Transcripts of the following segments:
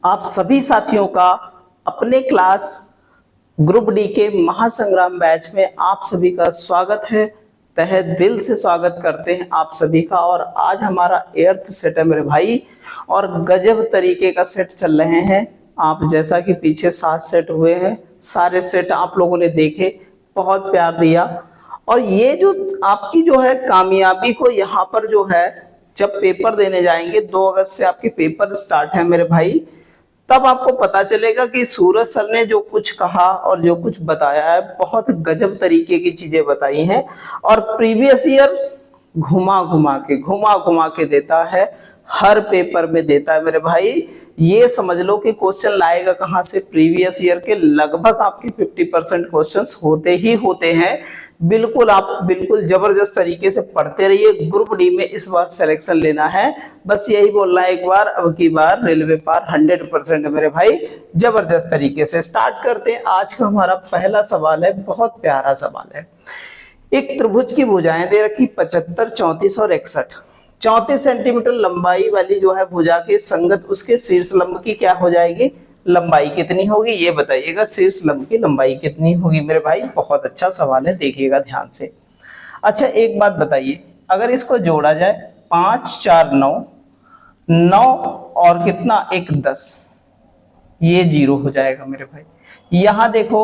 आप सभी साथियों का अपने क्लास ग्रुप डी के महासंग्राम बैच में आप सभी का स्वागत है। तहे दिल से स्वागत करते हैं आप सभी का। और आज हमारा 8th सेट है मेरे भाई, और गजब तरीके का सेट चल रहे हैं। आप जैसा कि पीछे 7 सेट हुए हैं, सारे सेट आप लोगों ने देखे, बहुत प्यार दिया। और ये जो आपकी जो है कामयाबी को यहाँ पर जो है, जब पेपर देने जाएंगे 2 अगस्त से आपके पेपर स्टार्ट है मेरे भाई, तब आपको पता चलेगा कि सूरज सर ने जो कुछ कहा और जो कुछ बताया है, बहुत गजब तरीके की चीजें बताई हैं। और प्रीवियस ईयर घुमा घुमा के देता है, हर पेपर में देता है मेरे भाई। ये समझ लो कि क्वेश्चन लाएगा कहां से, प्रीवियस ईयर के लगभग आपके 50% क्वेश्चंस होते ही होते हैं। बिल्कुल आप बिल्कुल जबरदस्त तरीके से पढ़ते रहिए। ग्रुप डी में इस बार सिलेक्शन लेना है, बस यही बोलना है एक बार, अब की बार रेलवे पार 100% है मेरे भाई। जबरदस्त तरीके से स्टार्ट करते हैं। आज का हमारा पहला सवाल है, बहुत प्यारा सवाल है। एक त्रिभुज की भुजाएं दे रखी 75, 34 और 61। 34 सेंटीमीटर लंबाई वाली जो है भुजा के संगत उसके शीर्ष लंब की क्या हो जाएगी, लंबाई कितनी होगी, ये बताइएगा। शीर्ष लंब की लंबाई कितनी होगी मेरे भाई। बहुत अच्छा सवाल है, देखिएगा ध्यान से। अच्छा एक बात बताइए, अगर इसको जोड़ा जाए 5 4 9, 9 और कितना 1 10, ये 0 हो जाएगा मेरे भाई। यहां देखो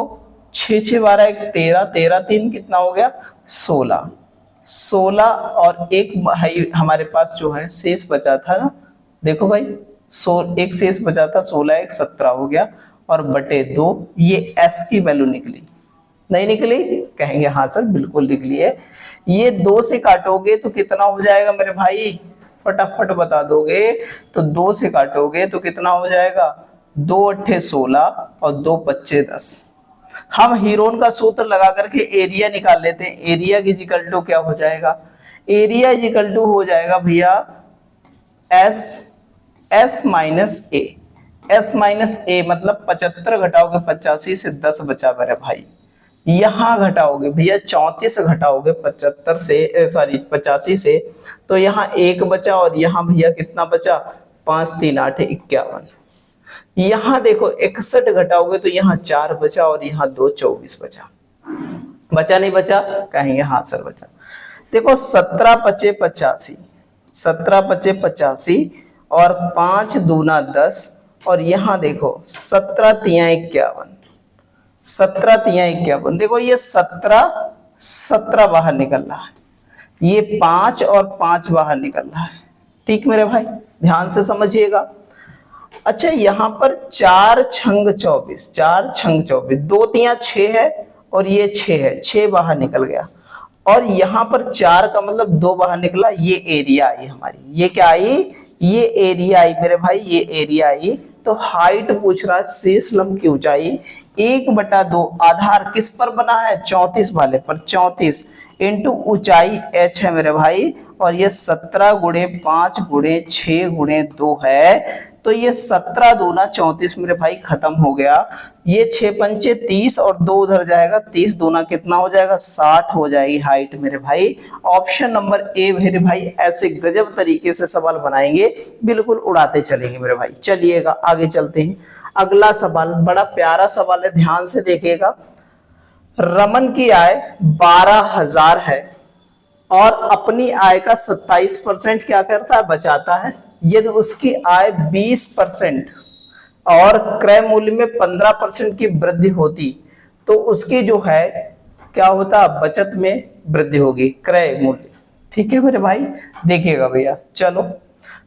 6 6 12 1 13, 13 3 कितना हो गया 16, 16 और एक भाई हमारे पास जो है शेष बचा था ना, देखो भाई एक शेष बचा था, 16 1 17 हो गया, और बटे 2, ये s की वैल्यू निकली। नहीं निकली कहेंगे हाँ सर बिल्कुल निकली है। ये 2 से काटोगे तो कितना हो जाएगा मेरे भाई, फटाफट बता दोगे तो 2 से काटोगे तो कितना हो जाएगा, 2 8 16 और 2 5 10। हम हीरोन का सूत्र लगा करके एरिया निकाल लेते हैं। एरिया की इक्वल टू क्या हो जाएगा, एरिया इक्वल टू हो जाएगा भैया S माइनस ए। S माइनस ए मतलब 75 घटाओगे 85 से 10 बचा मेरे भाई। यहां घटाओगे भैया 34 घटाओगे 75 से, सॉरी 85 से, तो यहाँ 1 बचा, और यहाँ भैया कितना बचा, 5 3 8 51। यहाँ देखो 61 घटाओगे तो यहाँ 4 बचा, और यहाँ 2 24 बचा। बचा नहीं बचा कहेंगे हाँ सर बचा। देखो 17 5 85, 17 5 85 और 5 दूना 10, और यहाँ देखो 17 3 51, 17 3 51। देखो ये 17 बाहर निकल रहा है, ये 5 और 5 बाहर निकल रहा है। ठीक मेरे भाई ध्यान से समझिएगा। अच्छा यहाँ पर 4 छंग 24, 4 छंग 24, 2 3 6 है और ये 6 है, 6 बाहर निकल गया, और यहाँ पर 4 का मतलब 2 बाहर निकला। ये एरिया आई हमारी, ये क्या आई, ये एरिया आई मेरे भाई, ये एरिया आई। तो हाइट पूछ रहा है, शीर्ष लंब की ऊंचाई 1/2 आधार किस पर बना है, 34 वाले पर, 34 इंटू ऊंचाई h है मेरे भाई, और ये 17 गुणे 5 गुणे 6 गुणे 2 है। तो ये 17 दूना 34 मेरे भाई खत्म हो गया। ये 6 पंचे 30 और 2 उधर जाएगा, 30 दूना कितना हो जाएगा, 60 हो जाएगी हाइट मेरे भाई। ऑप्शन नंबर ए मेरे भाई। ऐसे गजब तरीके से सवाल बनाएंगे, बिल्कुल उड़ाते चलेंगे मेरे भाई। चलिएगा आगे चलते हैं। अगला सवाल बड़ा प्यारा सवाल है, ध्यान से देखिएगा। रमन की आय 12,000 है और अपनी आय का 27% क्या करता है, बचाता है। यदि उसकी आय 20% और क्रय मूल्य में 15% की वृद्धि होती तो उसकी जो है क्या होता, बचत में वृद्धि होगी, क्रय मूल्य। ठीक है मेरे भाई देखिएगा भैया, चलो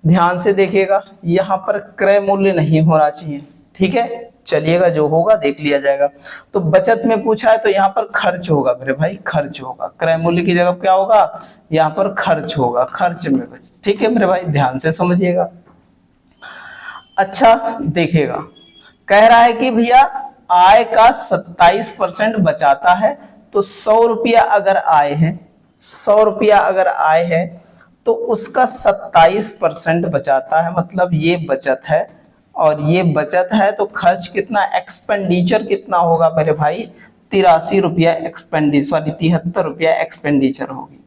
ध्यान से देखिएगा। यहाँ पर क्रय मूल्य नहीं होना चाहिए, ठीक है। चलिएगा जो होगा देख लिया जाएगा। तो बचत में पूछा है तो यहाँ पर खर्च होगा मेरे भाई, खर्च होगा। क्रय मूल्य की जगह क्या होगा, यहाँ पर खर्च होगा, खर्च में बचत। ठीक है मेरे भाई ध्यान से समझिएगा। अच्छा देखिएगा, कह रहा है कि भैया आय का 27% बचाता है। तो 100 रुपया अगर आय है, 100 रुपया अगर आय है तो उसका 27% बचाता है, मतलब ये बचत है और ये बचत है। तो खर्च कितना, एक्सपेंडिचर कितना होगा मेरे भाई, 83 रुपया एक्सपेंडिचर, सॉरी 73 रुपया एक्सपेंडिचर होगी।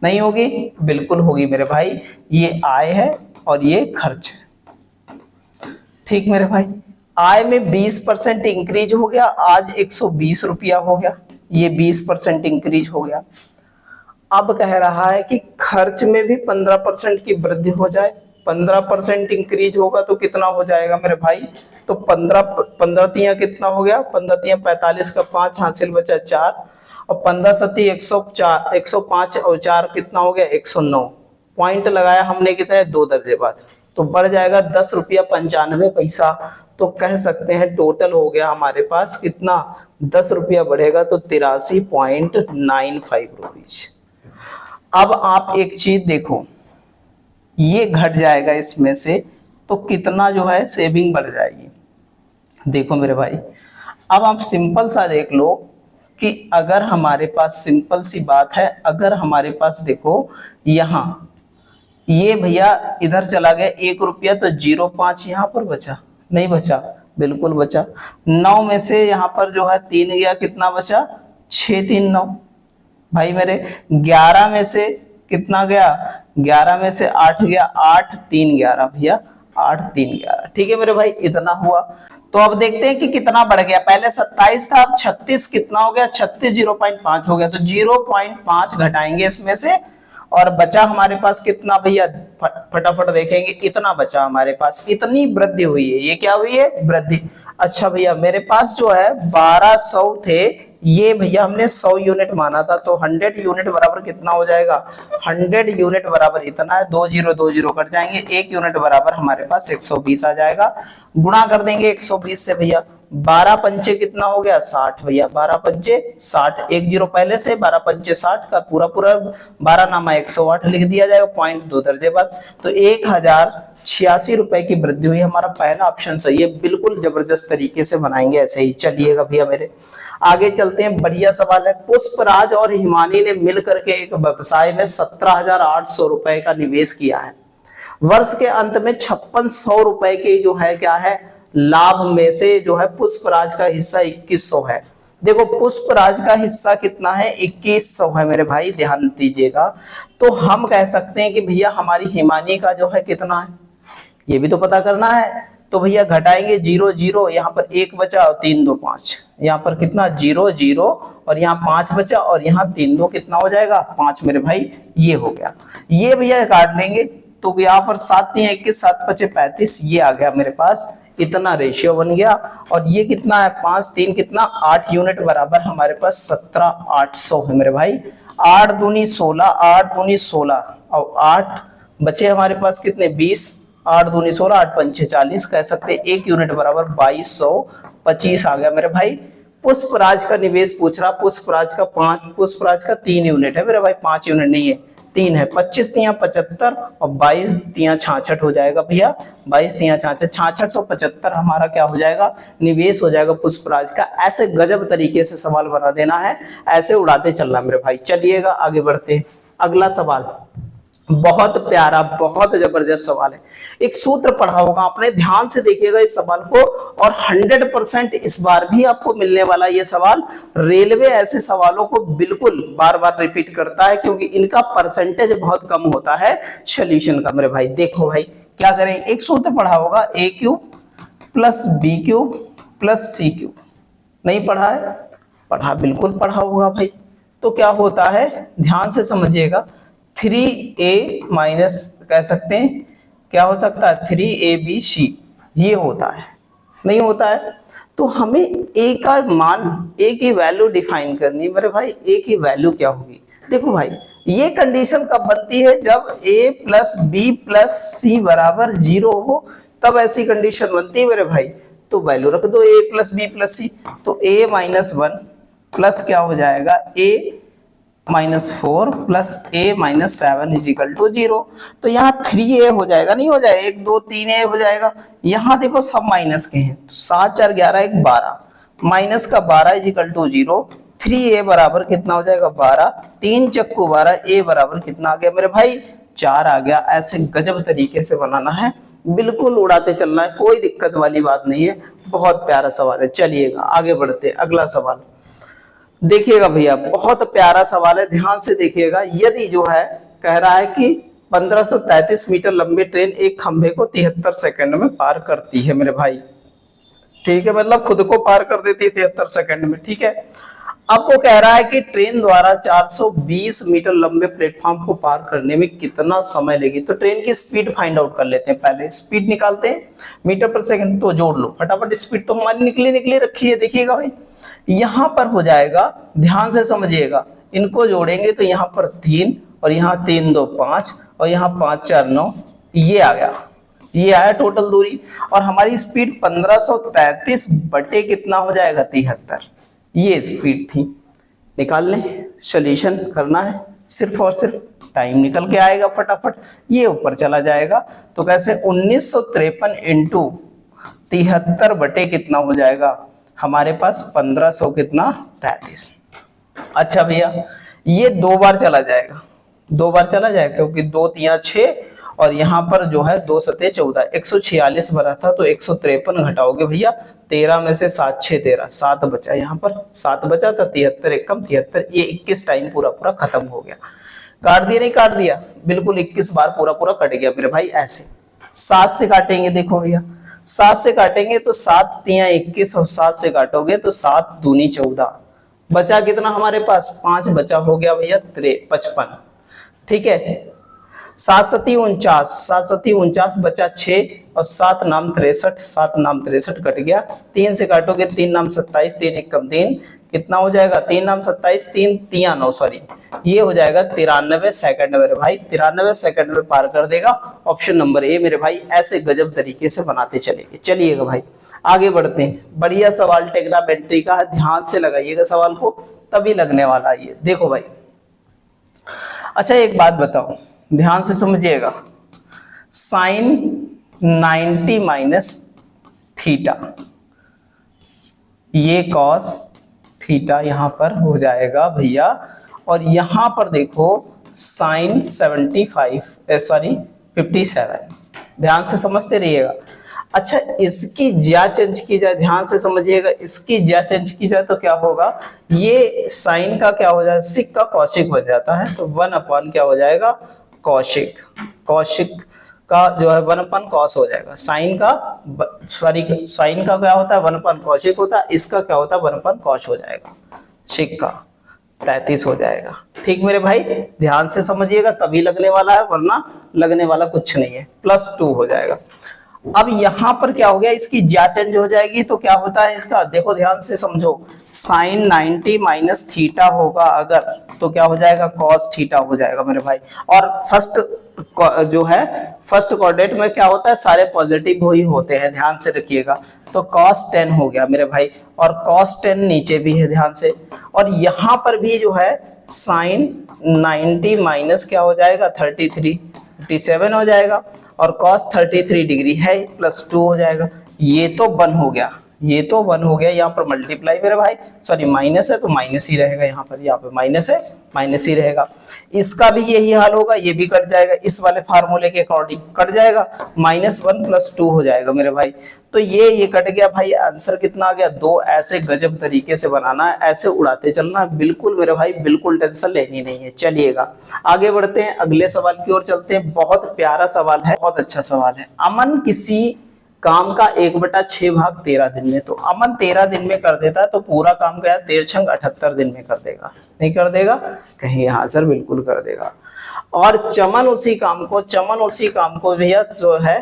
नहीं होगी, बिल्कुल होगी मेरे भाई। ये आय है और ये खर्च है। ठीक मेरे भाई, आय में 20% इंक्रीज हो गया, आज 120 रुपया हो गया, ये 20% इंक्रीज हो गया। अब कह रहा है कि खर्च में भी 15% की वृद्धि हो जाए, 15% इंक्रीज होगा तो कितना हो जाएगा मेरे भाई, तो 15 तिया कितना हो गया, 15 तिया 45 का 5 हासिल बचा 4, और 15 सती 104, 105 और 4 कितना हो गया 109। पॉइंट लगाया हमने कितने, 2 दर्जे बाद, तो बढ़ जाएगा 10 रुपया 95 पैसा। तो कह सकते हैं टोटल हो गया हमारे पास कितना, 10 रुपया बढ़ेगा तो 83.95 रुपीज। अब आप एक चीज देखो, ये घट जाएगा इसमें से तो कितना जो है सेविंग बढ़ जाएगी। देखो मेरे भाई, अब आप सिंपल सा देख लो कि अगर हमारे पास, सिंपल सी बात है, अगर हमारे पास देखो यहां ये भैया इधर चला गया 1 रुपया, तो 0.5 यहां पर बचा, नहीं बचा, बिल्कुल बचा। 9 में से यहां पर जो है 3 गया, कितना बचा 6 3 9 भाई मेरे। 11 में से कितना गया, 11 में से 8 गया, 8 3 11 भैया, 8 3 11, ठीक है मेरे भाई, इतना हुआ। तो अब देखते हैं कि कितना बढ़ गया, पहले 27 था, अब 36 कितना हो गया, 36 0.5 हो गया, तो 0.5 घटाएंगे इसमें से, और बचा हमारे पास कितना भैया, फटाफट देखेंगे, इतना बचा हमारे पास, इतनी वृद्धि हुई है, ये क्या हुई है, वृद्धि। अच्छा भैया मेरे पास जो है 1200 थे, ये भैया हमने 100 यूनिट माना था, तो 100 यूनिट बराबर कितना हो जाएगा, 100 यूनिट बराबर इतना है, 2 0 कट जाएंगे, 1 यूनिट बराबर हमारे पास 120 आ जाएगा। गुणा कर देंगे 120 से भैया, 12 पंचे कितना हो गया 60 भैया, 12 पंचे 60, 1 0 पहले से, 12 पंचे 60 का पूरा पूरा 12 नामा 108 लिख दिया जाएगा, पॉइंट 2 दर्जे बाद, तो 1086 रुपए की वृद्धि हुई। हमारा पहला ऑप्शन सही है, बिल्कुल जबरदस्त तरीके से बनाएंगे ऐसे ही। चलिएगा भैया मेरे, आगे चलते हैं, बढ़िया सवाल है। पुष्पराज और हिमानी ने मिलकर के एक व्यवसाय में 17,800 रुपए का निवेश किया है। वर्ष के अंत में 5600 रुपए के जो है क्या है लाभ में से जो है पुष्पराज का हिस्सा 2100 है। देखो पुष्पराज का हिस्सा कितना है, 2100 है मेरे भाई, ध्यान दीजिएगा। तो हम कह सकते हैं कि भैया हमारी हिमानी का जो है कितना है, ये भी तो पता करना है। तो भैया घटाएंगे 0 0, यहाँ पर 1 बचा और 3 2 5, यहाँ पर कितना 0 0 और यहाँ 5 बचा, और यहाँ 3 2 कितना हो जाएगा 5 मेरे भाई, ये हो गया। ये भैया काट लेंगे तो यहाँ पर 7 3 21, 7 5 35, ये आ गया मेरे पास, इतना रेशियो बन गया। और ये कितना है 5 3 कितना 8 यूनिट बराबर हमारे पास 17,800 है मेरे भाई। 8 दूनी 16, 8 दूनी 16 और 8 बचे हमारे पास कितने 20, 8 दूनी 16, 8 पंचे 40, कह सकते हैं 1 यूनिट बराबर 2225 आ गया मेरे भाई। पुष्पराज का निवेश पूछ रहा, पुष्पराज का 3 यूनिट है मेरे भाई, 5 यूनिट नहीं है, 3 है। 25 तिया 75 और 22 तिया 66 हो जाएगा भैया, 22 तिया 66, 6675 हमारा क्या हो जाएगा, निवेश हो जाएगा पुष्पराज का। ऐसे गजब तरीके से सवाल बना देना है, ऐसे उड़ाते चलना मेरे भाई। चलिएगा आगे बढ़ते हैं, अगला सवाल बहुत प्यारा, बहुत जबरदस्त सवाल है। एक सूत्र पढ़ा होगा आपने, ध्यान से देखिएगा इस सवाल को, और 100% इस बार भी आपको मिलने वाला ये सवाल। रेलवे ऐसे सवालों को बिल्कुल बार बार रिपीट करता है क्योंकि इनका परसेंटेज बहुत कम होता है सॉल्यूशन का मेरे भाई। देखो भाई क्या करें, एक सूत्र पढ़ा होगा AQ plus BQ plus CQ, नहीं पढ़ा है, पढ़ा, बिल्कुल पढ़ा होगा भाई। तो क्या होता है ध्यान से समझिएगा, 3A माइनस कह सकते हैं, क्या हो सकता है 3ABC, ये होता है, नहीं होता है। तो हमें A का मान, A की वैल्यू डिफाइन करनी है मेरे भाई। A की वैल्यू क्या होगी, देखो भाई ये कंडीशन कब बनती है, जब A plus B plus C बराबर 0 हो, तब ऐसी कंडीशन बनती है मेरे भाई। तो वैल्यू रख दो A plus B plus C, तो A माइनस 1 प्लस क्या हो जाएगा A -4 plus A minus 7 is equal to 0। तो यहाँ 3A हो जाएगा, नहीं हो जाएगा, 1 2 3A हो जाएगा। यहाँ देखो सब माइनस के हैं, तो 7 4 11 1 12, माइनस का 12 इज इक्वल टू 0। 3A बराबर कितना हो जाएगा 12, 3 चक्कू 12, A बराबर कितना आ गया मेरे भाई 4 आ गया। ऐसे गजब तरीके से बनाना है, बिल्कुल उड़ाते चलना है, कोई दिक्कत वाली बात नहीं है। बहुत प्यारा सवाल है। चलिएगा आगे बढ़ते हैं, अगला सवाल देखिएगा भैया, बहुत प्यारा सवाल है, ध्यान से देखिएगा। यदि जो है कह रहा है कि 1533 मीटर लंबी ट्रेन एक खंभे को 73 सेकंड में पार करती है मेरे भाई। ठीक है, मतलब खुद को पार कर देती है 73 सेकंड में। ठीक है, अब वो कह रहा है कि ट्रेन द्वारा 420 मीटर लंबे प्लेटफॉर्म को पार करने में कितना समय लेगी। तो ट्रेन की स्पीड फाइंड आउट कर लेते हैं, पहले स्पीड निकालते हैं मीटर पर सेकंड, तो जोड़ लो फटाफट। स्पीड तो हमारी निकली रखी है, देखिएगा भाई यहां पर हो जाएगा, ध्यान से समझिएगा, इनको जोड़ेंगे तो यहाँ पर 3 और यहाँ 3 2 5 और यहाँ 5 4 9, ये आ गया, ये आया टोटल दूरी। और हमारी स्पीड 1533 बटे कितना हो जाएगा 73, ये स्पीड थी। निकाल लें, सॉल्यूशन करना है सिर्फ और सिर्फ, टाइम निकल के आएगा फटाफट, ये ऊपर चला जाएगा। तो कैसे 1953 इंटू 73 बटे कितना हो जाएगा हमारे पास 1500 कितना 33। अच्छा भैया ये 2 बार चला जाएगा, 2 बार चला जाएगा, क्योंकि 2 3 6 और यहाँ पर जो है 2 7 14, 146 बना था तो 153 घटाओगे भैया 13 में से 7 6 13, 7 बचा, यहाँ पर 7 बचा था, 73 एक कम 73, ये 21 टाइम पूरा पूरा खत्म हो गया। काट दिया नहीं काट दिया, बिल्कुल 21 बार पूरा पूरा कट गया मेरे भाई। ऐसे 7 से काटेंगे, देखो भैया 7 से काटेंगे तो 7 3 21 और 7 से काटोगे तो 7 दूनी 14, बचा कितना हमारे पास 5 बचा, हो गया भैया 55। ठीक है, 7 7 49, 7 7 49 बचा 6 और 7 नाम 63, 7 नाम 63 कट गया। 3 से काटोगे 3 नाम 27, 3 एक कम 3, कितना हो जाएगा 3 नाम 27, 3 3 9 सॉरी, ये हो जाएगा 93 सेकंड मेरे भाई, 93 सेकंड में पार कर देगा। ऑप्शन नंबर ए मेरे भाई, ऐसे गजब तरीके से बनाते चलेंगे। चलिएगा भाई आगे बढ़ते हैं, बढ़िया सवाल ट्रिग्नोमेट्री का है, ध्यान से लगाइएगा सवाल को, तभी लगने वाला है ये। देखो भाई, अच्छा एक बात बताओ, ध्यान से समझिएगा, साइन 90 माइनस थीटा, ये कॉस थीटा यहां पर हो जाएगा भैया, और यहां पर देखो साइन 57, ध्यान से समझते रहिएगा। अच्छा इसकी ज्या चेंज की जाए, ध्यान से समझिएगा, इसकी ज्या चेंज की जाए तो क्या होगा, ये साइन का क्या हो जाएगा, सिक का कौशिक बन जाता है, तो 1 क्या हो जाएगा कौशिक, कौशिक का जो है 1 कॉस हो जाएगा। साइन का सॉरी, साइन का क्या होता है 1 कौशिक होता है, इसका क्या होता है 1 कॉश हो जाएगा, शिक का 33 हो जाएगा। ठीक मेरे भाई, ध्यान से समझिएगा तभी लगने वाला है, वरना लगने वाला कुछ नहीं है। +2 हो जाएगा। अब यहां पर क्या हो गया, इसकी ज्या चेंज हो जाएगी तो क्या होता है इसका, देखो ध्यान से समझो, साइन 90 माइनस थीटा होगा अगर, तो क्या हो जाएगा कॉस थीटा हो जाएगा मेरे भाई। और फर्स्ट जो है फर्स्ट कोऑर्डिनेट में क्या होता है, सारे पॉजिटिव ही होते हैं, ध्यान से रखिएगा। तो cos 10 हो गया मेरे भाई, और cos 10 नीचे भी है ध्यान से, और यहां पर भी जो है साइन 90 माइनस क्या हो जाएगा 57 हो जाएगा, और cos 33 डिग्री है +2 हो जाएगा। ये तो 1 हो गया, ये तो 1 हो गया, यहाँ पर मल्टीप्लाई मेरे भाई, सॉरी माइनस है तो माइनस ही रहेगा, यहाँ पे माइनस है माइनस ही रहेगा। इसका भी यही हाल होगा, ये भी कट जाएगा, इस वाले फार्मूले के अकॉर्डिंग कट जाएगा, -1 +2 हो जाएगा मेरे भाई। तो ये कट गया भाई, आंसर कितना आ गया 2। ऐसे गजब तरीके से बनाना है, ऐसे उड़ाते चलना है, बिल्कुल मेरे भाई बिल्कुल टेंशन लेनी नहीं है। चलिएगा आगे बढ़ते हैं, अगले सवाल की ओर चलते हैं। बहुत प्यारा सवाल है, बहुत अच्छा सवाल है। अमन किसी काम का 1/6 भाग 13 दिन में, तो अमन 13 दिन में कर देता है, तो पूरा काम क्या है 13 78 दिन में कर देगा, नहीं कर देगा कहीं, हाँ सर बिल्कुल कर देगा। और चमन उसी काम को भैया जो है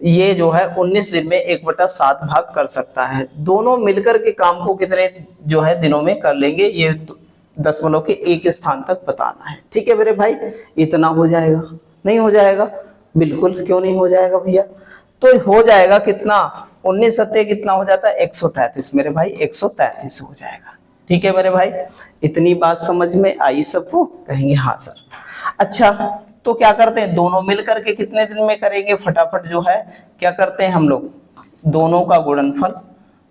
ये जो है 19 दिन में 1/7 भाग कर सकता है। दोनों मिलकर के काम को कितने जो है दिनों में कर लेंगे, ये दशमलव के एक स्थान तक बताना है। ठीक है मेरे भाई, इतना हो जाएगा, नहीं हो जाएगा, बिल्कुल क्यों नहीं हो जाएगा भैया, तो हो जाएगा कितना 19 सत्ते कितना हो जाता है 133 मेरे भाई, 133 हो जाएगा। ठीक है मेरे भाई, इतनी बात समझ में आई सबको, कहेंगे हाँ सर। अच्छा तो क्या करते हैं, दोनों मिलकर के कितने दिन में करेंगे, फटाफट जो है क्या करते हैं हम लोग, दोनों का गुणनफल,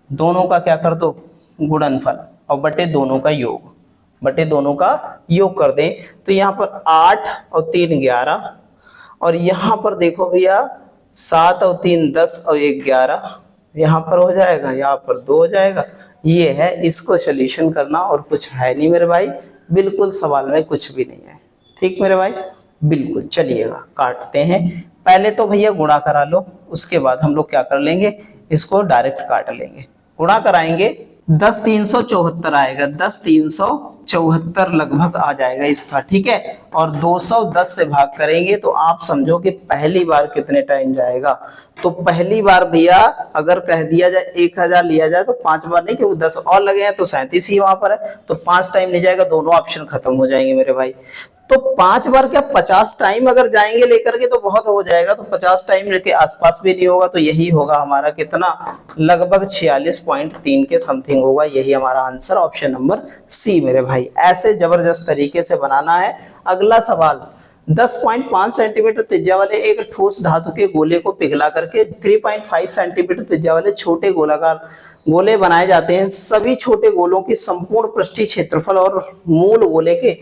दोनों का क्या कर दो गुणनफल, और बटे दोनों का योग, बटे दोनों का योग कर दें, तो यहाँ पर 8 और 3 11, और यहाँ पर देखो भैया 7 और 3 10 और 1 11, यहाँ पर हो जाएगा, यहाँ पर 2 हो जाएगा। ये है, इसको सॉल्यूशन करना और कुछ है नहीं मेरे भाई, बिल्कुल सवाल में कुछ भी नहीं है। ठीक मेरे भाई, बिल्कुल, चलिएगा काटते हैं। पहले तो भैया गुणा करा लो, उसके बाद हम लोग क्या कर लेंगे, इसको डायरेक्ट काट लेंगे। गुणा कराएंगे 10 374 आएगा, 10 374 लगभग आ जाएगा इसका, ठीक है। और 210 से भाग करेंगे तो आप समझो कि पहली बार कितने टाइम जाएगा। तो पहली बार भैया अगर कह दिया जाए 1000 लिया जाए तो 5 बार नहीं, क्योंकि 10 और लगे हैं तो 37 ही वहां पर है, तो 5 टाइम नहीं जाएगा, दोनों ऑप्शन खत्म हो जाएंगे मेरे भाई। तो 5 बार क्या 50 टाइम अगर जाएंगे लेकर के तो बहुत हो जाएगा, तो 50 टाइम लेके आसपास भी नहीं होगा, तो यही होगा हमारा कितना, लगभग 46.3 के समथिंग होगा। यही हमारा आंसर ऑप्शन नंबर सी मेरे भाई। ऐसे जबरदस्त तरीके से बनाना है। अगला सवाल, 10.5 सेंटीमीटर त्रिज्या वाले एक ठोस धातु के गोले को पिघला करके 3.5 सेंटीमीटर त्रिज्या वाले छोटे गोलाकार गोले बनाए जाते हैं। सभी छोटे गोलों की संपूर्ण पृष्ठीय क्षेत्रफल और मूल गोले के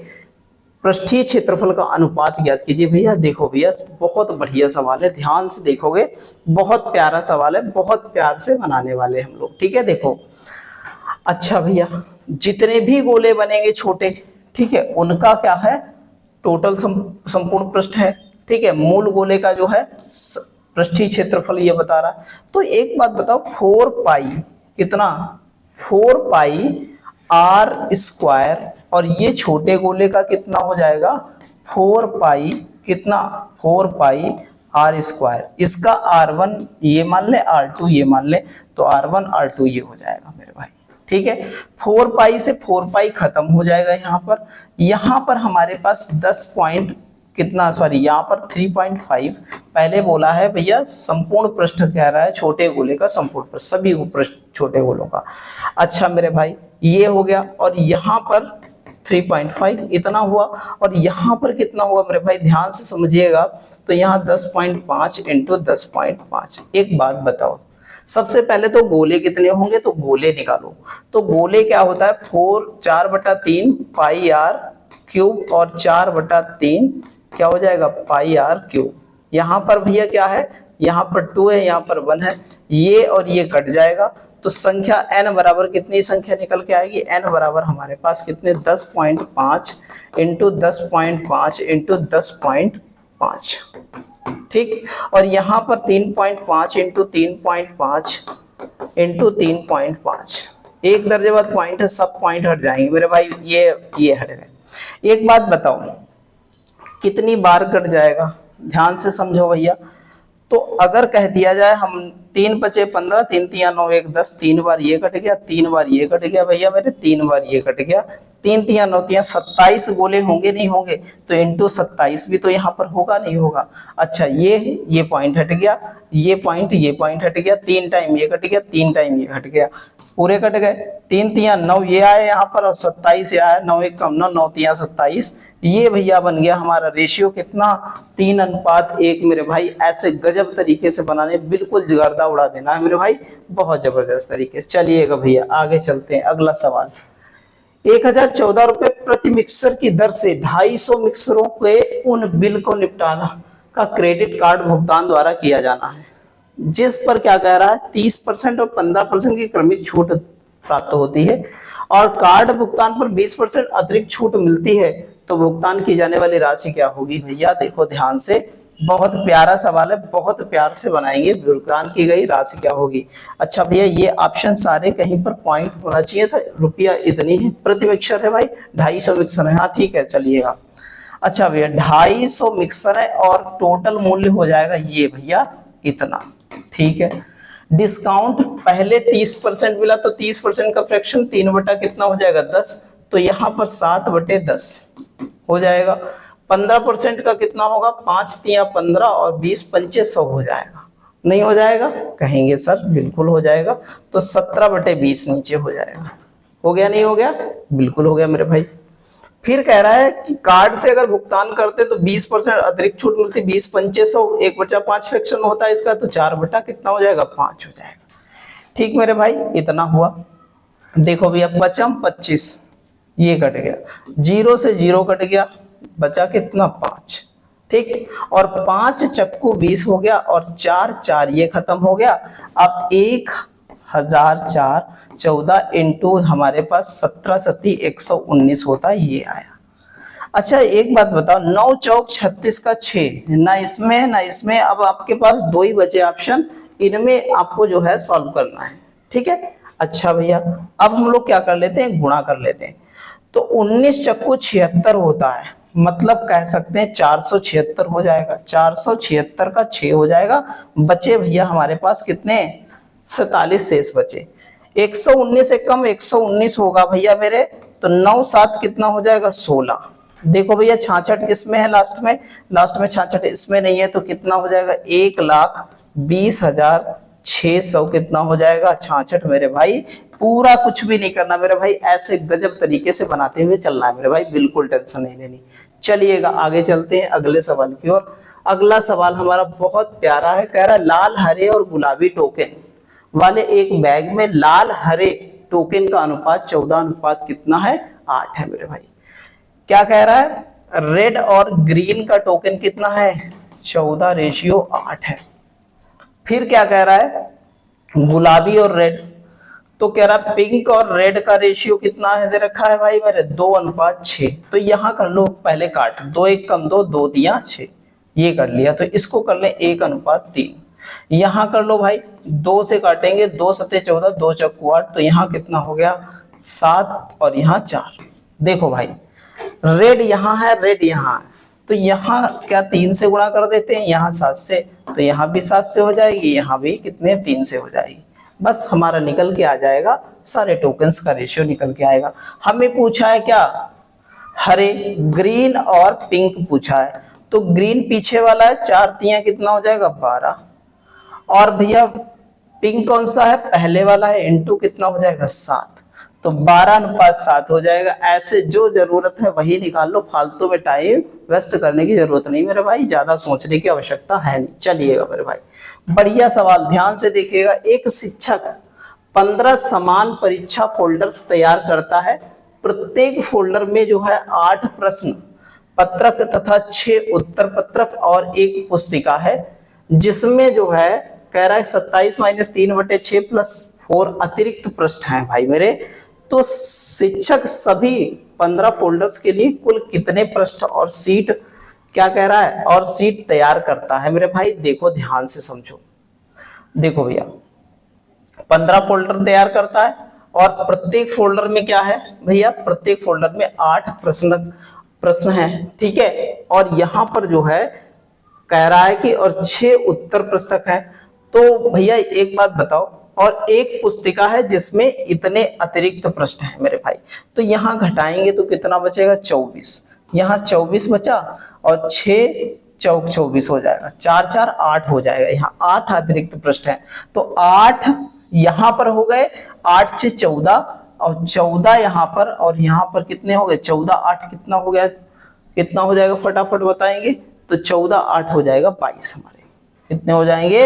पृष्ठीय क्षेत्रफल का अनुपात ज्ञात कीजिए। भैया देखो भैया, बहुत बढ़िया सवाल है, ध्यान से देखोगे, बहुत प्यारा सवाल है, बहुत प्यार से बनाने वाले हम लोग, ठीक है। देखो, अच्छा भैया, जितने भी गोले बनेंगे छोटे, ठीक है, उनका क्या है, टोटल संपूर्ण पृष्ठ है, ठीक है। मूल गोले का जो है पृष्ठीय क्षेत्रफल ये बता रहा है। तो एक बात बताओ, 4 पाई कितना, 4 पाई आर स्क्वायर, और ये छोटे गोले का कितना हो जाएगा, 4 पाई कितना, 4 पाई आर स्क्वायर। इसका R1 ये मान ले, R2 ये मान ले, तो R1 R2 ये हो जाएगा मेरे भाई, ठीक है। 4 पाई से 4 पाई खत्म हो जाएगा यहाँ पर हमारे पास 10 पॉइंट कितना, सॉरी यहाँ पर 3.5 पहले बोला है भैया, संपूर्ण पृष्ठ कह रहा है छोटे गोले का संपूर्ण पृष्ठ, सभी पृष्ठ छोटे गोलों का। अच्छा मेरे भाई, ये हो गया, और यहाँ पर 3.5 इतना हुआ, और यहाँ पर कितना हुआ मेरे भाई, ध्यान से समझिएगा। तो यहाँ 10.5 इंटू 10.5। एक बात बताओ, सबसे पहले तो गोले कितने होंगे, तो गोले निकालो। तो गोले क्या होता है, 4/3 पाई आर क्यूब, और 4/3 क्या हो जाएगा, पाई आर क्यूब। यहाँ पर भैया क्या है, यहाँ पर 2 है, यहाँ पर 1 है, ये और ये कट जाएगा, तो संख्या n बराबर कितनी संख्या निकल के आएगी, n बराबर हमारे पास कितने, 10.5 इंटू 10.5 इंटू 10.5, ठीक। और यहाँ पर 3.5 इंटू 3.5 इंटू 3.5, एक दर्जे बाद पॉइंट है, सब पॉइंट हट जाएंगे मेरे भाई, ये हट गए। एक बात बताओ, कितनी बार कट जाएगा, ध्यान से समझो भैया। तो अगर कह दिया जाए हम 3 बचे 15, 3 3 9 1 10, 3 बार ये कट गया, 3 बार ये कट गया भैया मेरे, 3 बार ये कट गया, 3 3 9 3 27 गोले होंगे नहीं होंगे, तो इंटू 27 भी तो यहाँ पर होगा नहीं होगा। अच्छा, ये पॉइंट हट गया, ये पॉइंट हट गया, 3 टाइम ये कट गया, 3 टाइम ये हट गया, पूरे कट गए। 3 3 9 ये आए यहाँ पर, और 27 ये आया, 9 1 कम 9, 9 3 27। ये भैया बन गया हमारा रेशियो कितना, 3:1 मेरे भाई। ऐसे गजब तरीके से बनाने, बिल्कुल गर्दा उड़ा देना है मेरे भाई, बहुत जबरदस्त तरीके से। चलिएगा भैया आगे चलते हैं। अगला सवाल, 1014 रुपए प्रति मिक्सर की दर से 250 मिक्सरों के उन बिल को निपटाना का क्रेडिट कार्ड भुगतान द्वारा किया जाना है, जिस पर क्या कह रहा है, 30% और 15% की क्रमिक छूट प्राप्त होती है, और कार्ड भुगतान पर 20% अतिरिक्त छूट मिलती है। तो भुगतान की जाने वाली राशि क्या होगी। भैया देखो ध्यान से, बहुत प्यारा सवाल है, बहुत प्यार से बनाएंगे। भुगतान की गई राशि क्या होगी। अच्छा भैया, ये ऑप्शन सारे कहीं पर पॉइंट होना चाहिए था। रुपया इतनी ही प्रति मिक्सर है भाई, 250 मिक्सर है, हाँ ठीक है चलिएगा। अच्छा भैया 250 मिक्सर है, और टोटल मूल्य हो जाएगा ये भैया इतना, ठीक है। डिस्काउंट पहले 30% मिला, तो 30% का फ्रैक्शन 3 कितना हो जाएगा, 10, तो यहाँ पर 7/10 हो जाएगा। 15% का कितना होगा, 5 3 15, और 20 5 100 हो जाएगा। नहीं हो जाएगा कहेंगे सर, बिल्कुल हो जाएगा। तो 17/20 नीचे हो जाएगा। हो गया नहीं हो गया, बिल्कुल हो गया मेरे भाई। फिर कह रहा है कि कार्ड से अगर भुगतान करते तो 20% अतिरिक्त छूट मिलती, 20 5 100, 1/5 फ्रैक्शन होता है इसका, तो 4 कितना हो जाएगा, 5 हो जाएगा। ठीक मेरे भाई, इतना हुआ। देखो भैया 5 25 ये कट गया, 0 से 0 कट गया, बचा कितना, 5, ठीक। और 5 चक्कू 20 हो गया, और 4 4 ये खत्म हो गया। अब 1004 14 इंटू हमारे पास 17 सती 119 होता है, ये आया। अच्छा एक बात बताओ, 9 चौक 36 का 6, ना इसमें है ना इसमें, अब आपके पास दो ही बचे ऑप्शन, इनमें आपको जो है सॉल्व करना है, ठीक है। अच्छा भैया, अब हम लोग क्या कर लेते हैं, गुणा कर लेते हैं। तो 19 चक्कू 76 होता है, मतलब कह सकते हैं 476 हो जाएगा, 476 का 6 हो जाएगा। बचे भैया हमारे पास कितने, 47 शेष बचे। 119 से कम 119 होगा भैया मेरे, तो 9 7 कितना हो जाएगा, 16। देखो भैया 66 किसमें है, लास्ट में, लास्ट में 66 इसमें नहीं है, तो कितना हो जाएगा, 1,20,600 कितना हो जाएगा, 66 मेरे भाई। पूरा कुछ भी नहीं करना मेरे भाई, ऐसे गजब तरीके से बनाते हुए चलना है मेरे भाई, बिल्कुल टेंशन नहीं लेनी। चलिएगा आगे चलते हैं अगले सवाल की ओर। अगला सवाल हमारा बहुत प्यारा है, कह रहा है लाल हरे और गुलाबी टोकन वाले एक बैग में लाल हरे टोकन का अनुपात 14 अनुपात कितना है, 8 है मेरे भाई। क्या कह रहा है, रेड और ग्रीन का टोकन कितना है, 14:8 है। फिर क्या कह रहा है, गुलाबी और रेड, तो कह रहा है पिंक और रेड का रेशियो कितना है, दे रखा है भाई मेरे 2:6। तो यहां कर लो पहले काट, 2 1 कम 2, 2 दिया 6, ये कर लिया। तो इसको कर ले 1:3। यहां कर लो भाई, 2 से काटेंगे, 2 सते 14, 2 चौकू 8, तो यहाँ कितना हो गया 7 और यहाँ 4। देखो भाई रेड यहाँ है, रेड यहाँ है, तो यहाँ क्या 3 से गुणा कर देते हैं, यहाँ 7 से, तो यहाँ भी 7 से हो जाएगी, यहाँ भी कितने 3 से हो जाएगी। बस हमारा निकल के आ जाएगा, सारे टोकन्स का रेशियो निकल के आएगा। हमें पूछा है क्या, हरे ग्रीन और पिंक पूछा है, तो ग्रीन पीछे वाला है, 4 तियां कितना हो जाएगा 12, और भैया पिंक कौन सा है, पहले वाला है, इनटू कितना हो जाएगा 7, तो 12:7 हो जाएगा। ऐसे जो जरूरत है वही निकाल लो, फालतू में टाइम वेस्ट करने की जरूरत नहीं मेरे भाई, ज्यादा सोचने की आवश्यकता है नहीं। चलिएगा मेरे भाई, बढ़िया सवाल, ध्यान से देखिएगा। एक शिक्षक 15 समान परीक्षा फोल्डर्स तैयार करता है, प्रत्येक फोल्डर में जो है 8 प्रश्न पत्रक तथा 6 उत्तर पत्रक और एक पुस्तिका है, जिसमें जो है कह रहा है 27 - 3/6 + 4 अतिरिक्त पृष्ठ हैं भाई मेरे। तो शिक्षक सभी 15 फोल्डर्स के लिए कुल कितने पृष्ठ और सीट, क्या कह रहा है, और सीट तैयार करता है मेरे भाई। देखो ध्यान से समझो, देखो भैया 15 फोल्डर तैयार करता है, और प्रत्येक फोल्डर में क्या है भैया, प्रत्येक फोल्डर में 8 प्रश्न हैं, ठीक है। और यहाँ पर जो है कह रहा है कि और 6 उत्तर पुस्तक हैं। तो भैया एक बात बताओ, और एक पुस्तिका है जिसमें इतने अतिरिक्त पृष्ठ हैं मेरे भाई, तो यहाँ घटाएंगे तो कितना बचेगा 24, यहाँ 24 बचा, और 6 चौक 24 हो जाएगा, 4 4 8 हो जाएगा, यहाँ 8 अतिरिक्त पृष्ठ हैं, तो 8 यहाँ पर हो गए, 8 से 14, और 14 यहाँ पर, और यहाँ पर कितने हो गए 14 8 कितना हो गया, कितना हो जाएगा फटाफट बताएंगे, तो 14 8 हो जाएगा 22, हमारे कितने हो जाएंगे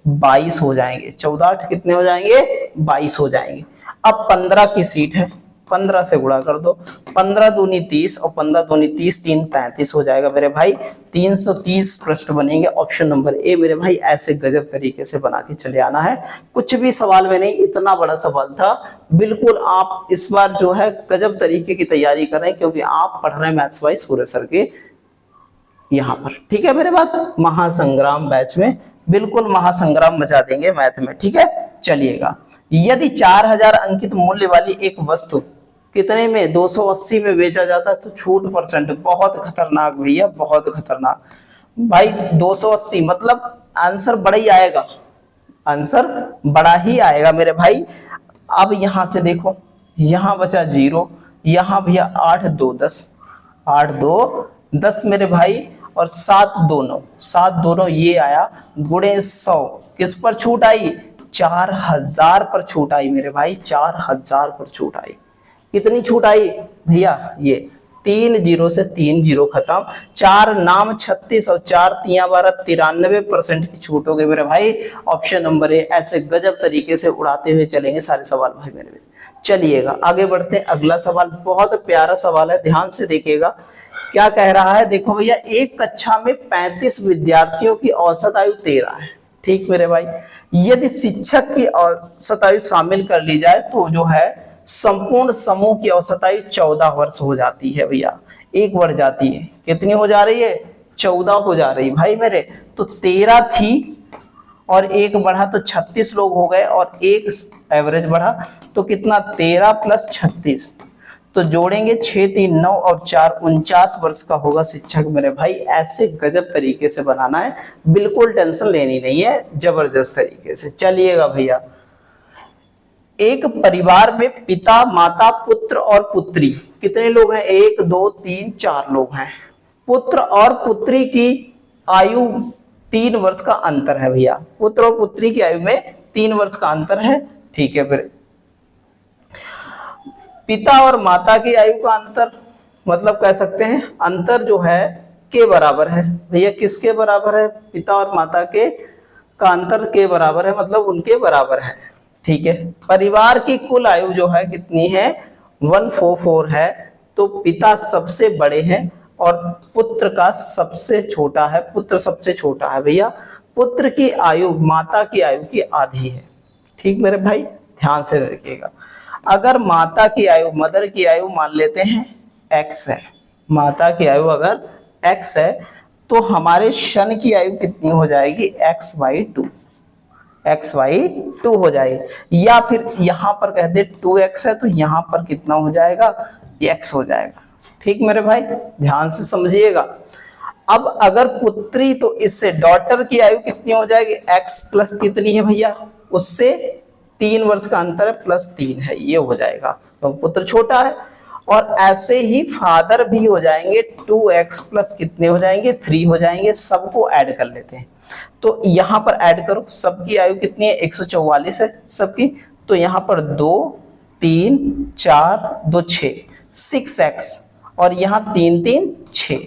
22 हो जाएंगे, 14 8 कितने हो जाएंगे 22 हो जाएंगे। अब 15 की सीट है, 15 से गुणा कर दो, 15 दूनी 30 और 15 दूनी 30, 3 35 हो जाएगा मेरे भाई, 330 पृष्ठ बनेंगे। ऑप्शन नंबर ए मेरे भाई, ऐसे गजब तरीके से बना के चले आना है, कुछ भी सवाल में नहीं, इतना बड़ा सवाल था। बिल्कुल आप इस बार जो है गजब तरीके की तैयारी करें, क्योंकि आप पढ़ रहे हैं मैथ्स वाइज सूर्य सर के यहाँ पर, ठीक है मेरे बात, महासंग्राम बैच में बिल्कुल महासंग्राम मचा देंगे मैथ में, ठीक है। चलिएगा, यदि 4000 अंकित मूल्य वाली एक वस्तु कितने में 280 में बेचा जाता है, तो छूट परसेंट, बहुत खतरनाक भैया, बहुत खतरनाक भाई। 280 मतलब आंसर बड़ा ही आएगा, आंसर बड़ा ही आएगा मेरे भाई। अब यहां से देखो, यहां बचा 0, यहां भैया 8 2 10, 8 2 10 मेरे भाई, और 7 2 9, 7 2 9 ये आया, गुणे 100 किस पर छूट आई, 4000 पर छूट आई मेरे भाई, 4000 पर छूट आई। कितनी छूट आई भैया, ये 3 0 से 3 0 खत्म, 4 नाम 36 और 4 तियां 12, 93% की छूट हो गई मेरे भाई। ऑप्शन नंबर ए, ऐसे गजब तरीके से उड़ाते हुए चलेंगे सारे सवाल भाई मेरे। चलिएगा आगे बढ़ते हैं, अगला सवाल बहुत प्यारा सवाल है, ध्यान से देखिएगा क्या कह रहा है। देखो भैया, एक कक्षा में 35 विद्यार्थियों की औसत आयु 13 है, ठीक मेरे भाई। यदि शिक्षक की औसत आयु शामिल कर ली जाए तो जो है संपूर्ण समूह की औसत आयु 14 वर्ष हो जाती है भैया। एक बढ़ जाती है, कितनी हो जा रही है? 14 हो जा रही भाई मेरे। तो 13 थी और एक बढ़ा तो 36 लोग हो गए, और एक एवरेज बढ़ा तो कितना? 13 प्लस 36, तो जोड़ेंगे 6 3 9 और 4 49 वर्ष का होगा शिक्षक मेरे भाई। ऐसे गजब तरीके से बनाना है, बिल्कुल टेंशन लेनी नहीं है, जबरदस्त तरीके से। चलिएगा भैया, एक परिवार में पिता, माता, पुत्र और पुत्री कितने लोग हैं? 1 2 3 4 लोग हैं। पुत्र और पुत्री की आयु 3 वर्ष का अंतर है भैया, पुत्र और पुत्री की आयु में 3 वर्ष का अंतर है। ठीक है, फिर पिता और माता की आयु का अंतर, मतलब कह सकते हैं अंतर जो है के बराबर है भैया। किसके बराबर है? पिता और माता के का अंतर के बराबर है, मतलब उनके बराबर है। ठीक है, परिवार की कुल आयु जो है कितनी है? 144 है। तो पिता सबसे बड़े हैं और पुत्र का सबसे छोटा है, पुत्र सबसे छोटा है भैया। पुत्र की आयु माता की आयु की आधी है। ठीक मेरे भाई, ध्यान से रखिएगा। अगर माता की आयु, मदर की आयु मान लेते हैं x है, माता की आयु अगर x है, तो हमारे शन की आयु कितनी हो जाएगी? x/2, x/2 हो जाएगी। या फिर यहां पर कह दे 2x है, तो यहां पर कितना हो जाएगा? x हो जाएगा। ठीक मेरे भाई, ध्यान से समझिएगा। अब अगर पुत्री, तो इससे डॉटर की आयु कितनी हो जाएगी? x प्लस कितनी है भैया? उससे 3 वर्ष का अंतर है, +3 है, ये हो जाएगा, तो पुत्र छोटा है। और ऐसे ही फादर भी हो जाएंगे, 2x प्लस कितने हो जाएंगे? 3 हो जाएंगे। सबको ऐड कर लेते हैं, तो यहां पर ऐड करो। सबकी आयु कितनी है? 144 है सबकी। तो यहां पर 2 3 4 2 6x, और यहाँ 3 3 6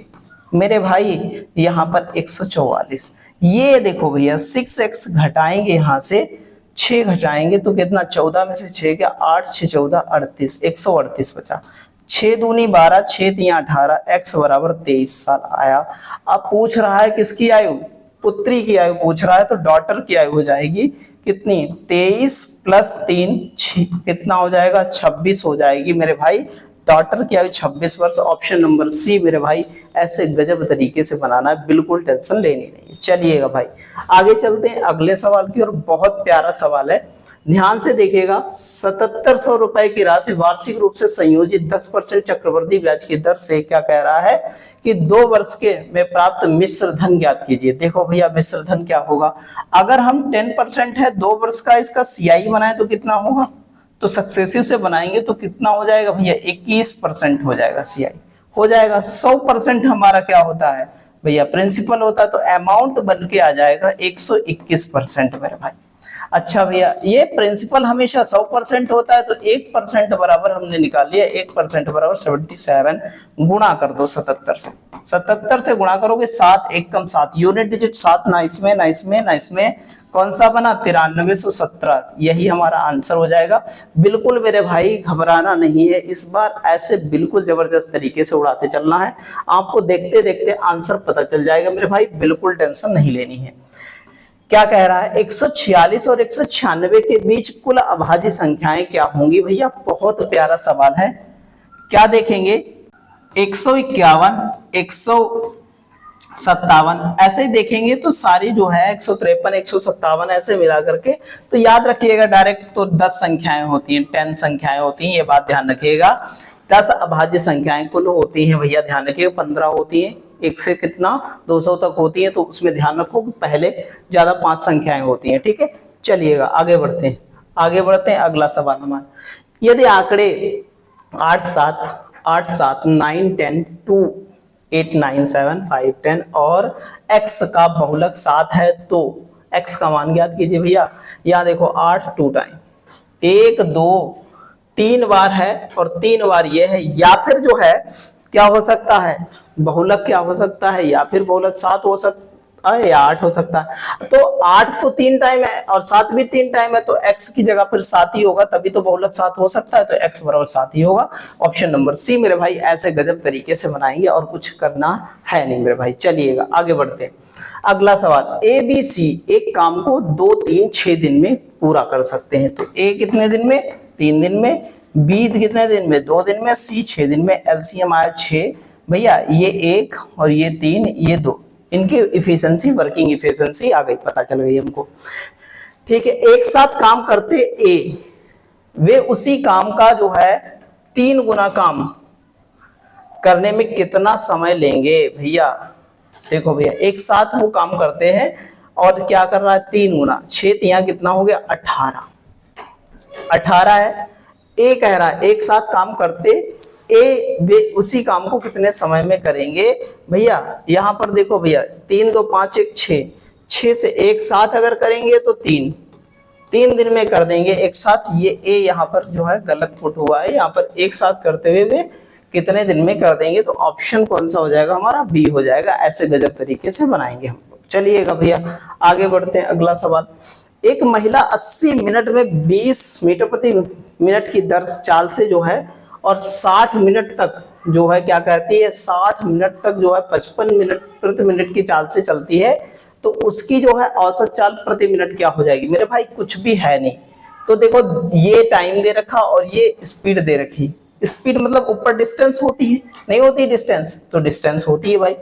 मेरे भाई, यहाँ पर 144। ये देखो भैया, 6x घटाएंगे, यहाँ से 6 घटाएंगे तो कितना? 14 में से 6 क्या? 8 6 14 38, 138 बचा। 6 दूनी 12, 6 3 18, x बराबर 23 साल आया। अब पूछ रहा है किसकी आयु? पुत्री की आयु पूछ रहा है, तो डॉटर की आयु हो जाएगी कितनी? 23 प्लस 3 कितना हो जाएगा? 26 हो जाएगी मेरे भाई। डॉटर की आयु 26 वर्ष, ऑप्शन नंबर सी मेरे भाई। ऐसे गजब तरीके से बनाना है, बिल्कुल टेंशन लेनी नहीं है। चलिएगा भाई, आगे चलते हैं अगले सवाल की ओर। बहुत प्यारा सवाल है, ध्यान से देखिएगा। 7700 रुपए की राशि वार्षिक रूप से संयोजित 10% चक्रवृद्धि ब्याज की दर से, क्या कह रहा है कि 2 वर्ष के में प्राप्त मिश्र धन ज्ञात कीजिए। देखो भैया, मिश्र धन क्या होगा? अगर हम 10% है 2 वर्ष का, इसका CI बनाए तो कितना होगा? तो सक्सेसिव से बनाएंगे तो कितना हो जाएगा भैया? 21% हो जाएगा, CI हो जाएगा। 100% हमारा क्या होता है भैया? प्रिंसिपल होता है, तो अमाउंट बन के आ जाएगा 121% मेरे भाई। अच्छा भैया, ये प्रिंसिपल हमेशा 100% होता है, तो 1% बराबर हमने निकाल लिया। 1% बराबर 77, गुणा कर दो 77 से। 77 से गुणा करोगे, 7 1 कम 7, यूनिट डिजिट 7, ना इसमें ना इसमें ना इसमें, कौन सा बना? 9317। यही हमारा आंसर हो जाएगा। बिल्कुल मेरे भाई घबराना नहीं है इस बार, ऐसे बिल्कुल जबरदस्त तरीके से उड़ाते चलना है। आपको देखते देखते आंसर पता चल जाएगा मेरे भाई, बिल्कुल टेंशन नहीं लेनी है। क्या कह रहा है? 146 और 196 के बीच कुल अभाज्य संख्याएं क्या होंगी भैया? बहुत प्यारा सवाल है। क्या देखेंगे? 151 157 ऐसे ही देखेंगे, तो सारी जो है 153 157 ऐसे मिला करके। तो याद रखिएगा, डायरेक्ट तो 10 संख्याएं होती हैं, 10 संख्याएं होती हैं, ये बात ध्यान रखिएगा। 10 अभाज्य संख्याएं कुल होती हैं भैया, ध्यान रखिएगा। 15 होती हैं, 1 से कितना 200 तक होती है, तो उसमें ध्यान रखो पहले ज्यादा 5 संख्याएं होती हैं। ठीक है, चलिएगा आगे बढ़ते हैं। आगे बढ़ते हैं, अगला सवाल हमारा, यदि आंकड़े 8 7 8 7 9 10 2 8 9 7 5 10 और x का बहुलक 7 है, तो x का मान ज्ञात कीजिए भैया। यहाँ देखो 8 2 टाइम 1 2 3 बार है और 3 बार ये है, या फिर जो है क्या हो सकता है? बहुलक क्या हो सकता है? या फिर बहुलक 7 हो सकता है या 8 हो सकता है। तो 8 तो 3 टाइम है और 7 भी 3 टाइम है, तो x की जगह फिर 7 ही होगा, तभी तो बहुलक 7 हो सकता है, तो x बराबर 7 ही होगा। ऑप्शन नंबर सी मेरे भाई। ऐसे गजब तरीके से बनाएंगे और कुछ करना है नहीं मेरे भाई। चलिएगा आगे बढ़ते हैं। अगला सवाल, ABC एक काम को 2 3 6 दिन में पूरा कर सकते हैं। तो A कितने दिन में? 3 दिन में। B कितने दिन में? 2 दिन में। C 6 दिन में। LCM आया 6, भैया ये 1 और ये 3 ये 2, इनकी इफिशिएंसी, वर्किंग इफिशिएंसी आ गई, पता चल गई हमको। ठीक है, एक साथ काम करते ए, वे उसी काम का जो है 3 गुना काम करने में कितना समय लेंगे भैया। देखो भैया एक साथ वो काम करते हैं और क्या कर रहा है 3 गुना, 6 तिया कितना हो गया 18 है। ए कह रहा है एक साथ काम करते ए, वे उसी काम को कितने समय में करेंगे भैया। यहां पर देखो भैया 3 2 5 1 6, 6 से एक साथ अगर करेंगे तो 3 दिन में कर देंगे एक साथ। ये ए यहाँ पर जो है गलत पुट हुआ है, यहाँ पर एक साथ करते हुए वे कितने दिन में कर देंगे, तो ऑप्शन कौन सा हो जाएगा हमारा, बी हो जाएगा। ऐसे गजब तरीके से बनाएंगे हम लोग। चलिएगा भैया आगे बढ़ते हैं। अगला सवाल, एक महिला 80 मिनट में 20 मीटर प्रति मिनट की दर चाल से जो है और 60 मिनट तक जो है क्या कहती है, 60 मिनट तक जो है 55 मिनट प्रति मिनट की चाल से चलती है, तो उसकी जो है औसत चाल प्रति मिनट क्या हो जाएगी। मेरे भाई कुछ भी है नहीं, तो देखो ये टाइम दे रखा और ये स्पीड दे रखी। स्पीड मतलब ऊपर डिस्टेंस होती है, नहीं होती डिस्टेंस, तो डिस्टेंस होती है भाई।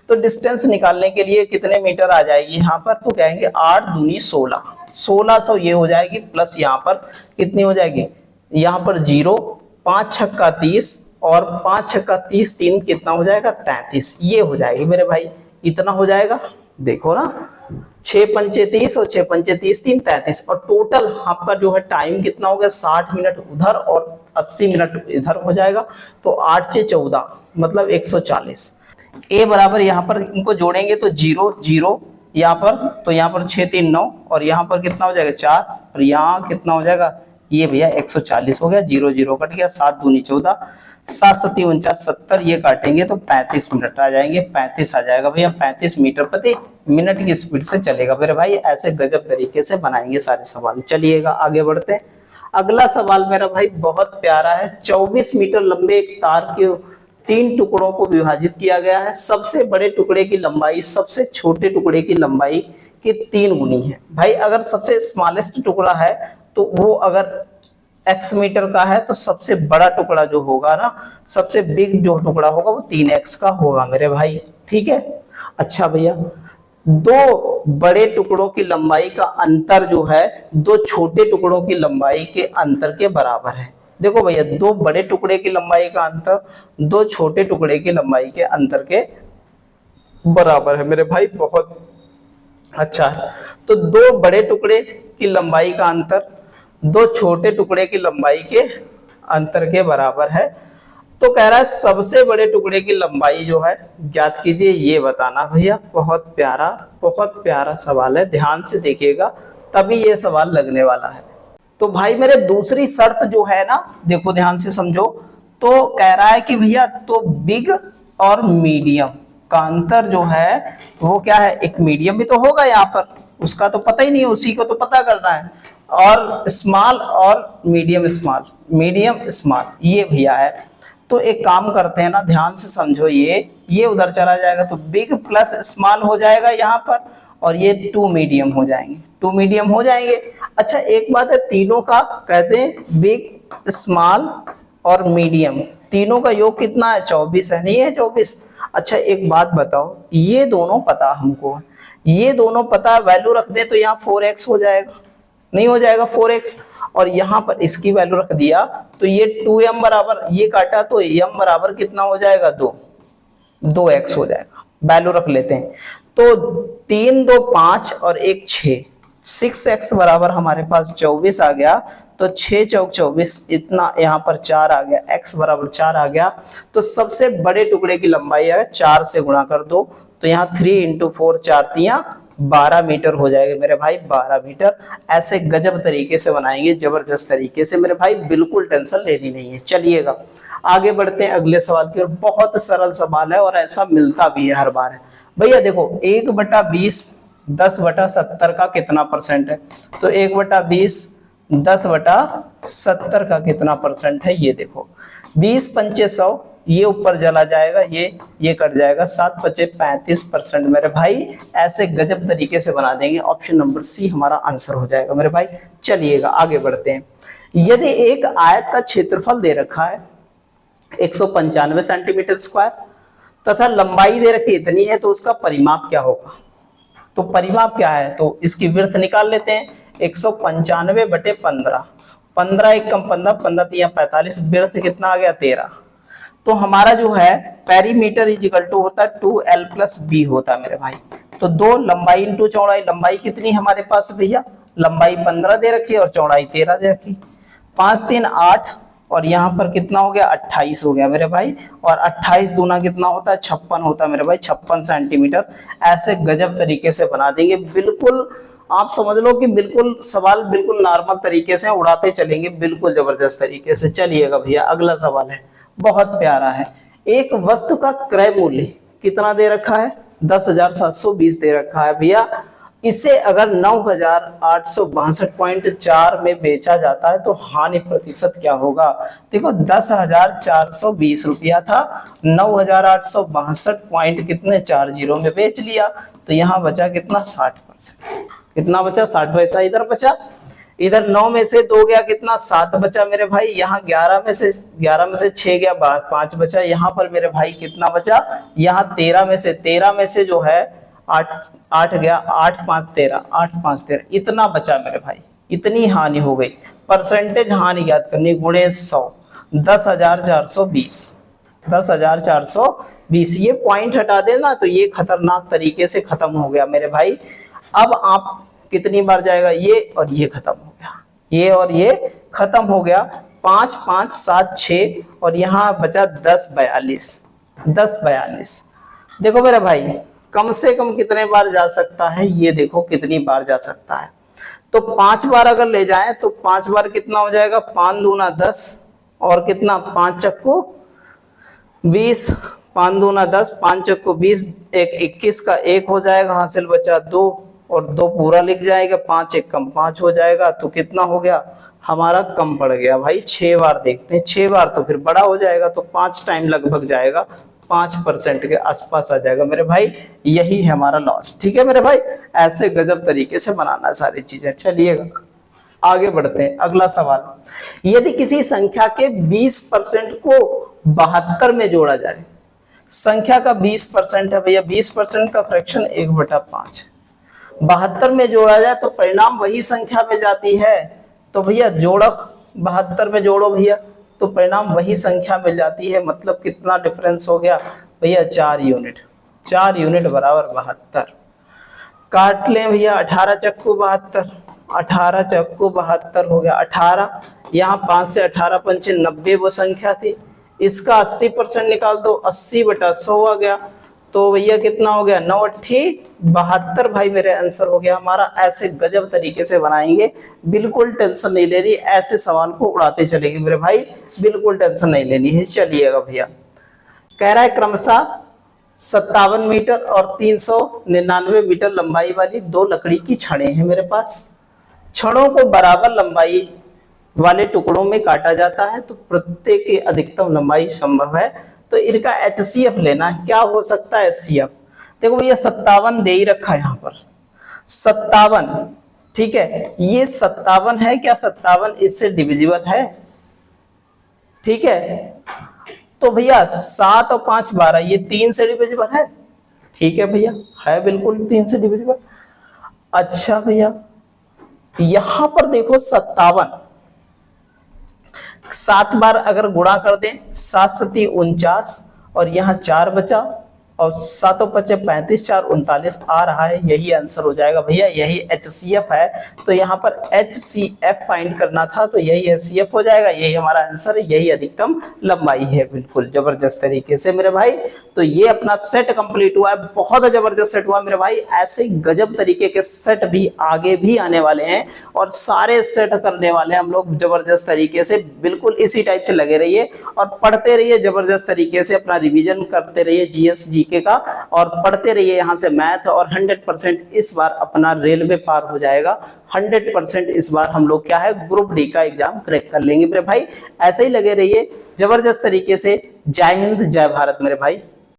तो डिस्टेंस निकालने के लिए कितने मीटर आ जाएगी यहाँ पर, तो कहेंगे 8 दूनी 16, 1600 ये हो जाएगी, प्लस यहाँ पर कितनी हो जाएगी, यहाँ पर 0, 5 छक्का 30 और 5 छक्का 30, 3 कितना हो जाएगा 33, ये हो जाएगी मेरे भाई। इतना हो जाएगा, देखो ना 6 पंचे 30 और 6 पंचे 30, 3 33, और टोटल आपका जो है टाइम कितना हो गया 60 मिनट उधर और 80 मिनट इधर हो जाएगा। तो 8 से 14 मतलब 140। ए बराबर यहाँ पर इनको जोड़ेंगे तो 0 0 यहाँ पर, तो यहाँ पर 6 3 9 और यहाँ पर कितना हो जाएगा 4 और यहाँ कितना हो जाएगा, ये भैया 140 हो गया। 0 0 कट गया, 7 दूनी 14, 7 7 49 70, ये काटेंगे तो 35 मिनट आ जाएंगे, 35 आ जाएगा भैया। 35 मीटर प्रति मिनट की स्पीड से चलेगा मेरे भाई। ऐसे गजब तरीके से बनाएंगे सारे सवाल। चलिएगा आगे बढ़ते हैं। अगला सवाल मेरा भाई बहुत प्यारा है। 24 मीटर लंबे एक तार के 3 टुकड़ों को विभाजित किया गया है। सबसे बड़े टुकड़े की लंबाई सबसे छोटे टुकड़े की लंबाई के 3 गुनी है। भाई अगर सबसे स्मॉलेस्ट टुकड़ा है तो वो अगर x मीटर का है तो सबसे बड़ा टुकड़ा जो होगा ना, सबसे बिग जो टुकड़ा होगा वो 3x का होगा मेरे भाई। ठीक है, अच्छा भैया 2 बड़े टुकड़ों की लंबाई का अंतर जो है 2 छोटे टुकड़ों की लंबाई के अंतर के बराबर है। देखो भैया 2 बड़े टुकड़े की लंबाई का अंतर 2 छोटे टुकड़े की लंबाई के अंतर के बराबर है मेरे भाई, बहुत अच्छा है। तो 2 बड़े टुकड़े की लंबाई का अंतर 2 छोटे टुकड़े की लंबाई के अंतर के बराबर है। तो कह रहा है सबसे बड़े टुकड़े की लंबाई जो है ज्ञात कीजिए, ये बताना भैया। बहुत प्यारा सवाल है, ध्यान से देखिएगा तभी ये सवाल लगने वाला है। तो भाई मेरे दूसरी शर्त जो है ना, देखो ध्यान से समझो। तो कह रहा है कि भैया तो बिग और मीडियम का अंतर जो है वो क्या है, एक मीडियम भी तो होगा यहाँ पर, उसका तो पता ही नहीं है, उसी को तो पता करना है। और स्मॉल और मीडियम स्मॉल ये भैया है। तो एक काम करते हैं ना, ध्यान से समझो, ये उधर चला जाएगा तो बिग प्लस स्मॉल हो जाएगा यहाँ पर, और ये 2 मीडियम हो जाएंगे, अच्छा एक बात है, तीनों का कहते हैं बिग स्मॉल और मीडियम, तीनों का योग कितना है 24 है, नहीं है 24। अच्छा एक बात बताओ, ये दोनों पता हमको, ये दोनों पता, वैल्यू रख दे तो यहाँ 4x हो जाएगा, नहीं हो जाएगा 4x, और यहाँ पर इसकी वैल्यू रख दिया तो ये 2m बराबर, ये काटा तो m बराबर कितना हो जाएगा 2x हो जाएगा, वैल्यू रख लेते हैं। तो 3 2 5 और 1 6, 6x बराबर हमारे पास 24 आ गया, तो 6 चौक 24, इतना यहाँ पर 4 आ गया, x बराबर 4 आ गया। तो सबसे बड़े टुकड़े की लंबाई है 4 से गुणा कर दो, तो यहाँ 3 × 4 4 तियां 12 मीटर हो जाएगा मेरे भाई, 12 मीटर। ऐसे गजब तरीके से बनाएंगे, जबरदस्त तरीके से मेरे भाई, बिल्कुल टेंशन लेनी नहीं है। चलिएगा आगे बढ़ते हैं अगले सवाल की ओर। बहुत सरल सवाल है और ऐसा मिलता भी है हर बार है भैया। देखो 1/20 10/70 का कितना परसेंट है, तो 1/20 10/70 का कितना परसेंट है, ये देखो 20 पंचे 100, ये ऊपर चला जाएगा, ये कट जाएगा, 7 बचे 35% मेरे भाई। ऐसे गजब तरीके से बना देंगे, ऑप्शन नंबर सी हमारा आंसर हो जाएगा मेरे भाई। चलिएगा आगे बढ़ते हैं। यदि एक आयत का क्षेत्रफल दे रखा है 195 सेंटीमीटर स्क्वायर, तथा लंबाई दे रखी इतनी है, तो उसका परिमाप क्या होगा? तो परिमाप क्या है? तो इसकी विड्थ निकाल लेते हैं, 195/15, 15 एकम 15, 15 तिया 45, विड्थ कितना आ गया? 13। तो हमारा जो है पेरीमीटर इज इक्वल टू होता है 2l + b होता है मेरे भाई। तो 2 लंबाई इंटू चौड़ाई, लंबाई कितनी हमारे पास भैया? लंबाई 15 दे रखी है और चौड़ाई 13 दे रखी, 5 3 8, और यहाँ पर कितना हो गया? 28 हो गया मेरे भाई। और 28 दूना कितना होता है? 56 होता है मेरे भाई, 56 सेंटीमीटर। ऐसे गजब तरीके से बना देंगे, बिल्कुल आप समझ लो कि बिल्कुल सवाल बिल्कुल नॉर्मल तरीके से उड़ाते चलेंगे, बिल्कुल जबरदस्त तरीके से। चलिएगा भैया, अगला सवाल है, बहुत प्यारा है। एक वस्तु का क्रय मूल्य कितना दे रखा है? 10,720 दे रखा है भैया। इसे अगर 9,862.4 में बेचा जाता है तो हानि प्रतिशत क्या होगा? देखो 10,420 रुपया था, 9,862 पॉइंट कितने 40 में बेच लिया, तो यहाँ बचा कितना? 60%। कितना बचा? 60 पैसा इधर बचा। इधर 9 में से 2 गया, कितना? 7 बचा मेरे भाई। यहाँ 11 में से 6 गया, 5 बचा। यहाँ पर मेरे भाई कितना बचा? यहाँ 13 में से जो है 8 गया, 8 5 13, 8 5 13, इतना बचा मेरे भाई। इतनी हानि हो गई। परसेंटेज हानि ज्ञात करनी, गुणे 100, 10,420, 10,420। ये पॉइंट हटा देना तो ये खतरनाक तरीके से खत्म हो गया मेरे भाई। अब आप कितनी बार जाएगा? ये और ये खत्म हो गया, ये और ये खत्म हो गया। 5 5 7 6, और यहाँ बचा 10 42, 10 42। देखो मेरे भाई, कम से कम कितने बार जा सकता है? ये देखो कितनी बार जा सकता है। तो 5 बार अगर ले जाएं तो 5 बार कितना हो जाएगा? 5 दूना 10, और कितना? 5 चक्कू 20, 5 दूना 10, 5 चक्कू 20, 21 का 1 हो जाएगा, हासिल बचा 2, और 2 पूरा लिख जाएगा, 5 1 कम 5 हो जाएगा। तो कितना हो गया हमारा? कम पड़ गया भाई। 6 बार देखते हैं, 6 बार तो फिर बड़ा हो जाएगा, तो 5 टाइम लगभग जाएगा, 5% के आसपास आ जाएगा मेरे भाई। यही है हमारा लॉस। ठीक है मेरे भाई, ऐसे गजब तरीके से बनाना सारी चीजें। चलिएगा आगे बढ़ते हैं, अगला सवाल। यदि किसी संख्या के 20% को 72 में जोड़ा जाए, संख्या का 20% है भैया, 20% का फ्रैक्शन 1/5, 72 में जोड़ा जाए तो परिणाम वही संख्या में जाती है। तो भैया जोड़क 72 में जोड़ो भैया, तो परिणाम वही संख्या मिल जाती है। मतलब कितना डिफरेंस हो गया भैया? 4 यूनिट, 4 यूनिट बराबर 72। काट लें भैया, 18 चक्कू 72, 18 चक्कू 72 हो गया। 18, यहाँ 5 से 18 पंचे 90 वो संख्या थी, इसका 80% निकाल दो, 80/100 आ गया। तो भैया कितना हो गया? 9 8 72 भाई, मेरे आंसर हो गया हमारा। ऐसे गजब तरीके से बनाएंगे, बिल्कुल टेंशन नहीं लेनी, ऐसे सवाल को उड़ाते चलेंगे मेरे भाई, बिल्कुल टेंशन नहीं लेनी है। चलिएगा भैया, कह रहा है क्रमशः 57 मीटर और 399 मीटर लंबाई वाली 2 लकड़ी की छड़ें हैं मेरे पास। छड़ों को बराबर लंबाई वाले टुकड़ों में काटा जाता है, तो प्रत्येक की अधिकतम लंबाई संभव है। तो इनका HCF लेना है। क्या हो सकता है HCF? देखो भैया 57 दे ही रखा है यहाँ पर, 57, ठीक है। ये 57 है क्या? 57 इससे डिविजिबल है, ठीक है। तो भैया 7 और 5 12, ये 3 से डिविजिबल है, ठीक है भैया, है बिल्कुल 3 से डिविजिबल। अच्छा भैया, यहां पर देखो 57, 7 बार अगर गुणा कर दें, 7 7 49, और यहाँ 4 बचा, और 7 5 35, 4 39 आ रहा है। यही आंसर हो जाएगा भैया, यही HCF है। तो यहाँ पर HCF फाइंड करना था, तो यही HCF हो जाएगा, यही हमारा आंसर है, यही अधिकतम लंबाई है। बिल्कुल जबरदस्त तरीके से मेरे भाई। तो ये अपना सेट कंप्लीट हुआ है, बहुत जबरदस्त सेट हुआ मेरे भाई। ऐसे गजब तरीके के सेट भी आगे भी आने वाले हैं, और सारे सेट करने वाले हैं हम लोग जबरदस्त तरीके से। बिल्कुल इसी टाइप से लगे रहिए और पढ़ते रहिए जबरदस्त तरीके से, अपना रिवीजन करते रहिए GS GK का, और पढ़ते रहिए यहाँ से मैथ। और 100% इस बार अपना रेलवे पार हो जाएगा, 100% इस बार हम लोग क्या है ग्रुप D का एग्जाम क्रैक कर लेंगे मेरे भाई। ऐसे ही लगे रहिए जबरदस्त तरीके से। जय हिंद, जय भारत मेरे भाई।